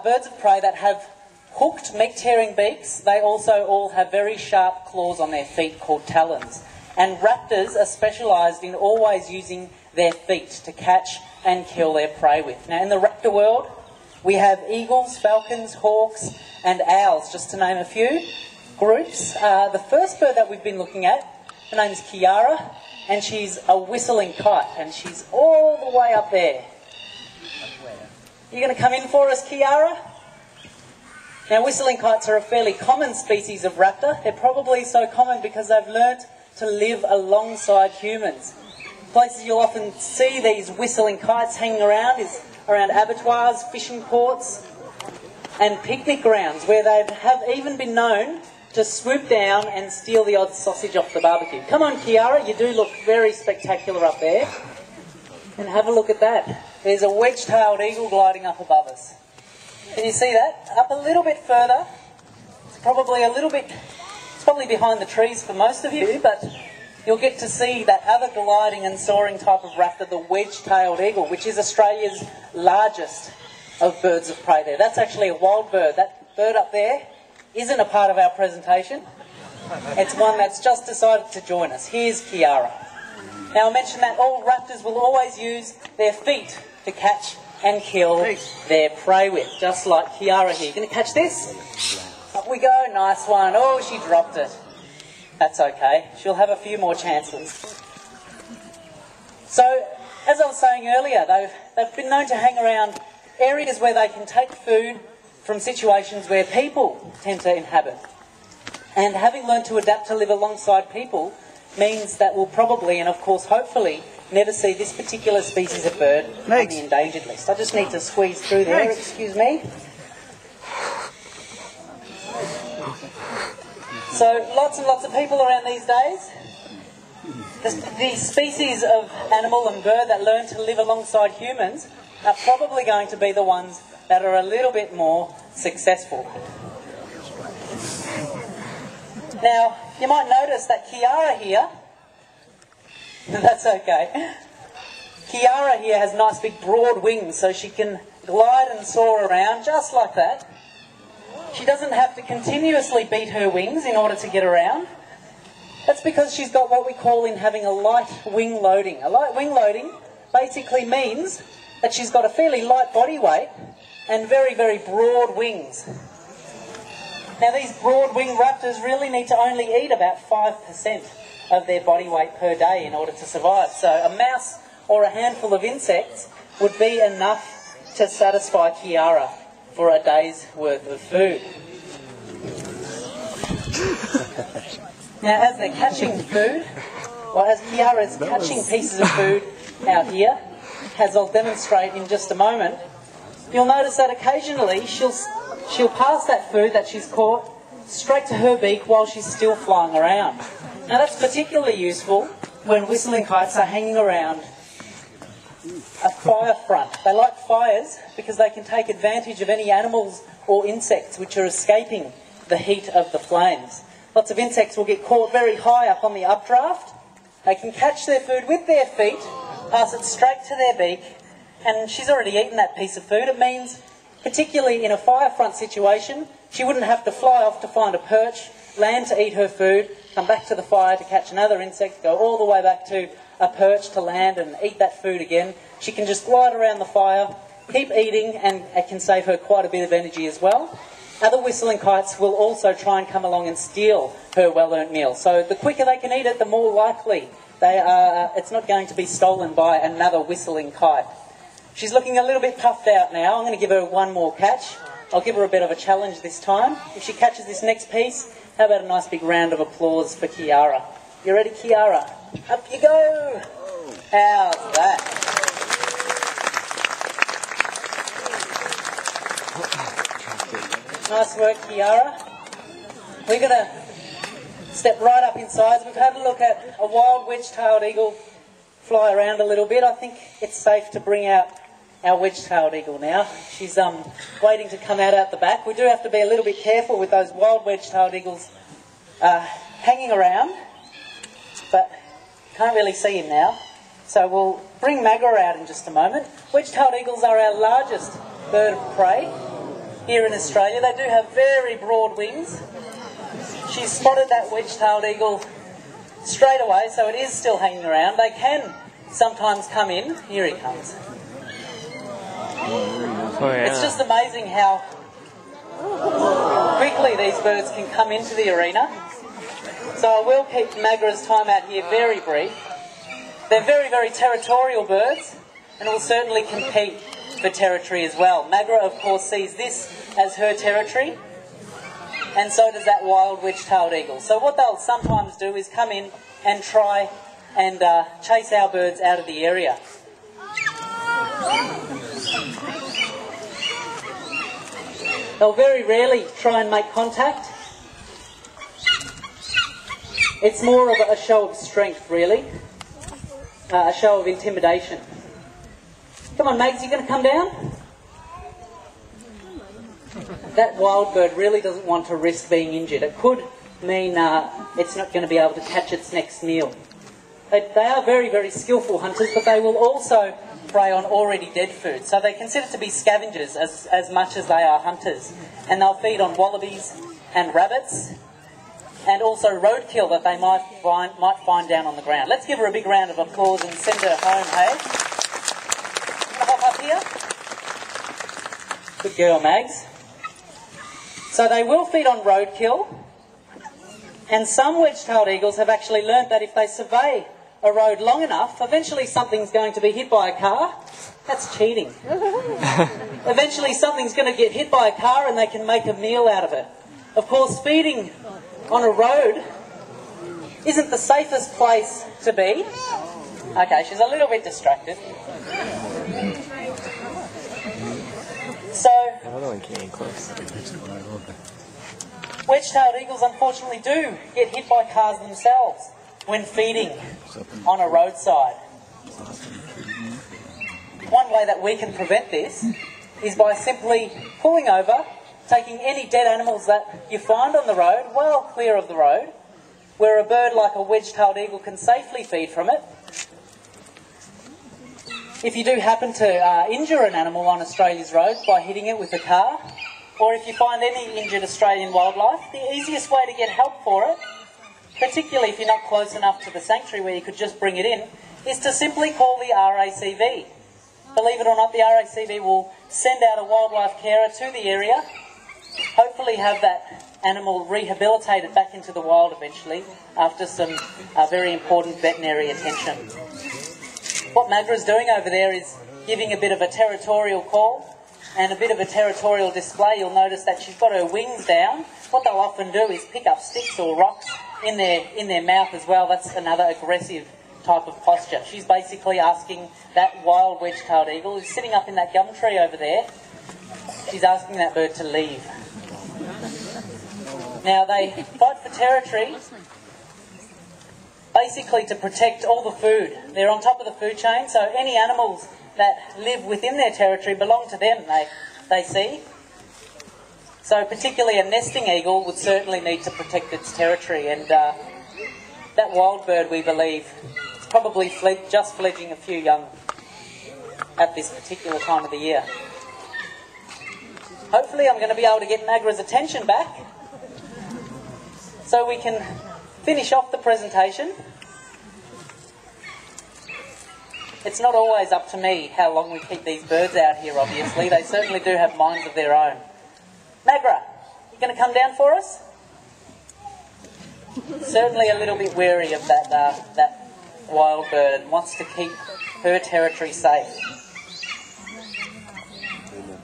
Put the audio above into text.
Birds of prey that have hooked meat-tearing beaks, they also all have very sharp claws on their feet called talons. And raptors are specialised in always using their feet to catch and kill their prey with. Now, in the raptor world, we have eagles, falcons, hawks and owls, just to name a few groups. The first bird that we've been looking at, her name is Kiara, and she's a whistling kite, and she's all the way up there. You going to come in for us, Kiara? Now, whistling kites are a fairly common species of raptor. They're probably so common because they've learnt to live alongside humans. Places you'll often see these whistling kites hanging around is around abattoirs, fishing ports and picnic grounds, where they have even been known to swoop down and steal the odd sausage off the barbecue. Come on, Kiara, you do look very spectacular up there. And have a look at that. There's a wedge-tailed eagle gliding up above us. Can you see that? Up a little bit further. It's probably behind the trees for most of you, but you'll get to see that other gliding and soaring type of raptor, the wedge-tailed eagle, which is Australia's largest of birds of prey there. That's actually a wild bird. That bird up there isn't a part of our presentation. It's one that's just decided to join us. Here's Kiara. Now, I mentioned that all raptors will always use their feet to catch and kill their prey with, just like Kiara here. Going to catch this? Up we go. Nice one. Oh, she dropped it. That's okay. She'll have a few more chances. So, as I was saying earlier, they've been known to hang around areas where they can take food from situations where people tend to inhabit. And having learned to adapt to live alongside people means that we'll probably, and of course hopefully, never see this particular species of bird on the endangered list. I just need to squeeze through there, excuse me. So lots and lots of people around these days. The species of animal and bird that learn to live alongside humans are probably going to be the ones that are a little bit more successful. Now, you might notice that Kiara here, that's okay, Kiara here has nice big broad wings so she can glide and soar around just like that. She doesn't have to continuously beat her wings in order to get around. That's because she's got what we call in having a light wing loading. A light wing loading basically means that she's got a fairly light body weight and very, very broad wings. Now, these broad-winged raptors really need to only eat about 5% of their body weight per day in order to survive. So a mouse or a handful of insects would be enough to satisfy Kiara for a day's worth of food. Now, as they're catching food, or as Kiara's catching pieces of food out here, as I'll demonstrate in just a moment, you'll notice that occasionally she'll pass that food that she's caught straight to her beak while she's still flying around. Now, that's particularly useful when whistling kites are hanging around a fire front. They like fires because they can take advantage of any animals or insects which are escaping the heat of the flames. Lots of insects will get caught very high up on the updraft. They can catch their food with their feet, pass it straight to their beak, and she's already eaten that piece of food. It means, particularly in a fire front situation, she wouldn't have to fly off to find a perch, land to eat her food, come back to the fire to catch another insect, go all the way back to a perch to land and eat that food again. She can just glide around the fire, keep eating, and it can save her quite a bit of energy as well. Other whistling kites will also try and come along and steal her well-earned meal. So the quicker they can eat it, the more likely it's not going to be stolen by another whistling kite. She's looking a little bit puffed out now. I'm going to give her one more catch. I'll give her a bit of a challenge this time. If she catches this next piece, how about a nice big round of applause for Kiara? You ready, Kiara? Up you go! How's that? Nice work, Kiara. We're going to step right up inside. We've had a look at a wild wedge-tailed eagle fly around a little bit. I think it's safe to bring out our wedge-tailed eagle now. She's waiting to come out the back. We do have to be a little bit careful with those wild wedge-tailed eagles hanging around, but can't really see him now. So we'll bring Magga out in just a moment. Wedge-tailed eagles are our largest bird of prey. here in Australia. They do have very broad wings. She spotted that wedge-tailed eagle straight away, so it is still hanging around. They can sometimes come in. Here he comes. Oh, yeah. It's just amazing how quickly these birds can come into the arena. So I will keep Magra's time out here very brief. They're very, very territorial birds and will certainly compete for territory as well. Magra, of course, sees this as her territory, and so does that wild wedge-tailed eagle. So what they'll sometimes do is come in and try and chase our birds out of the area. They'll very rarely try and make contact. It's more of a show of strength, really. A show of intimidation. Come on, Mags, you going to come down? That wild bird really doesn't want to risk being injured. It could mean it's not going to be able to catch its next meal. They are very, very skillful hunters, but they will also prey on already dead food. So they're considered to be scavengers as much as they are hunters. And they'll feed on wallabies and rabbits, and also roadkill that they might find down on the ground. Let's give her a big round of applause and send her home, hey? Hop up here. Good girl, Mags. So they will feed on roadkill, and some wedge-tailed eagles have actually learnt that if they survey a road long enough, eventually something's going to be hit by a car. That's cheating. Eventually something's going to get hit by a car and they can make a meal out of it. Of course, feeding on a road isn't the safest place to be. Okay, she's a little bit distracted. So, wedge-tailed eagles unfortunately do get hit by cars themselves when feeding on a roadside. One way that we can prevent this is by simply pulling over, taking any dead animals that you find on the road, well clear of the road, where a bird like a wedge-tailed eagle can safely feed from it. If you do happen to injure an animal on Australia's roads by hitting it with a car, or if you find any injured Australian wildlife, the easiest way to get help for it, particularly if you're not close enough to the sanctuary where you could just bring it in, is to simply call the RACV. Believe it or not, the RACV will send out a wildlife carer to the area, hopefully have that animal rehabilitated back into the wild eventually after some very important veterinary attention. What Magra's doing over there is giving a bit of a territorial call and a bit of a territorial display. You'll notice that she's got her wings down. What they'll often do is pick up sticks or rocks in their mouth as well. That's another aggressive type of posture. She's basically asking that wild wedge-tailed eagle who's sitting up in that gum tree over there, she's asking that bird to leave. Now they fight for territory basically to protect all the food. They're on top of the food chain, so any animals that live within their territory belong to them, they see. So particularly a nesting eagle would certainly need to protect its territory, and that wild bird, we believe, is probably just fledging a few young at this particular time of the year. Hopefully I'm going to be able to get Magra's attention back so we can finish off the presentation. It's not always up to me how long we keep these birds out here, obviously. They certainly do have minds of their own. Magra, you going to come down for us? Certainly a little bit wary of that wild bird and wants to keep her territory safe.